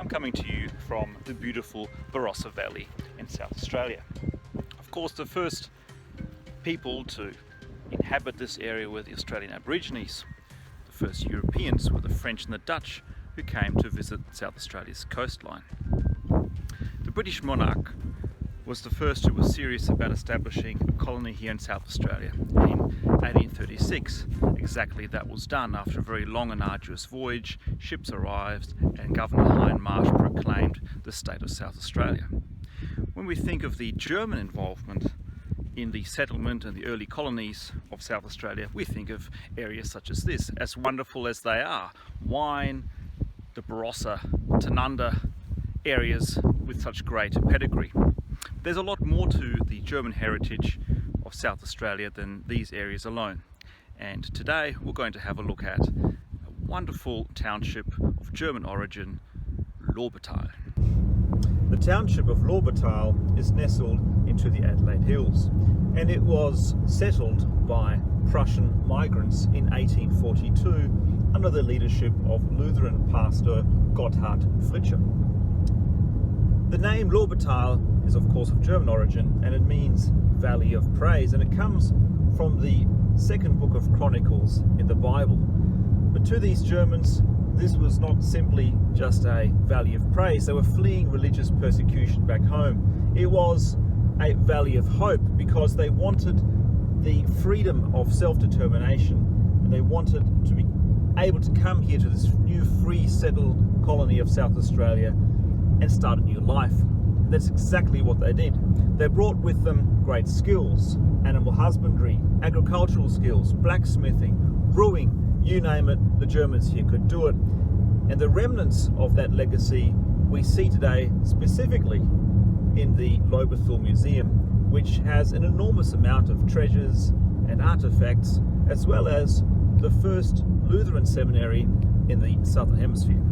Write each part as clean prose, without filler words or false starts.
I'm coming to you from the beautiful Barossa Valley in South Australia. Of course, the first people to inhabit this area were the Australian Aborigines. The first Europeans were the French and the Dutch, who came to visit South Australia's coastline. The British monarch was the first who was serious about establishing a colony here in South Australia. In 1836, exactly that was done. After a very long and arduous voyage, ships arrived and Governor Hindmarsh proclaimed the state of South Australia. When we think of the German involvement in the settlement and the early colonies of South Australia, we think of areas such as this, as wonderful as they are. Wine, the Barossa, Tanunda areas with such great pedigree. There's a lot more to the German heritage of South Australia than these areas alone. And today we're going to have a look at a wonderful township of German origin, Lobethal. The township of Lobethal is nestled into the Adelaide Hills, and it was settled by Prussian migrants in 1842 under the leadership of Lutheran pastor Gotthard Fritzsche. The name Lobethal is of course of German origin, and it means Valley of Praise, and it comes from the second book of Chronicles in the Bible. But to these Germans, this was not simply just a valley of praise. They were fleeing religious persecution back home. It was a valley of hope because they wanted the freedom of self-determination, and they wanted to be able to come here to this new free settled colony of South Australia and start a new life. That's exactly what they did. They brought with them great skills: animal husbandry, agricultural skills, blacksmithing, brewing, you name it, the Germans here could do it. And the remnants of that legacy we see today specifically in the Lobethal Museum, which has an enormous amount of treasures and artifacts, as well as the first Lutheran seminary in the Southern Hemisphere.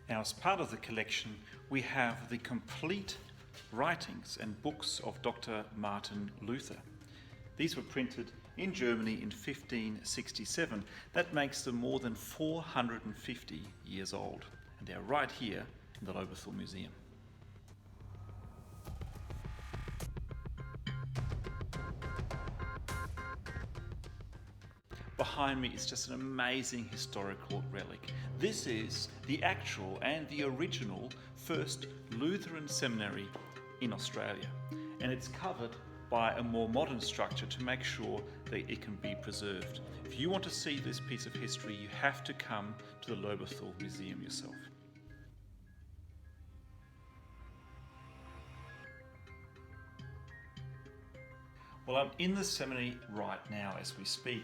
Now, as part of the collection, we have the complete writings and books of Dr. Martin Luther. These were printed in Germany in 1567. That makes them more than 450 years old, and they're right here in the Lobethal Museum. Behind me is just an amazing historical relic. This is the actual and the original first Lutheran seminary in Australia, and it's covered by a more modern structure to make sure that it can be preserved. If you want to see this piece of history, you have to come to the Lobethal Museum yourself. Well, I'm in the seminary right now as we speak,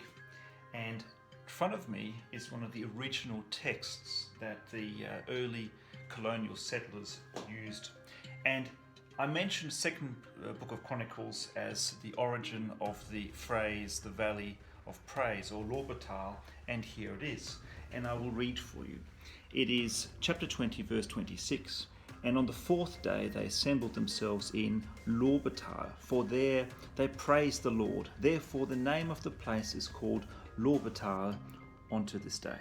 and in front of me is one of the original texts that the early colonial settlers used. And I mentioned second book of Chronicles as the origin of the phrase the Valley of Praise, or Lobethal, and here it is. And I will read for you. It is chapter 20, verse 26. And on the fourth day they assembled themselves in Lobethal, for there they praised the Lord. Therefore the name of the place is called Lobethal unto this day.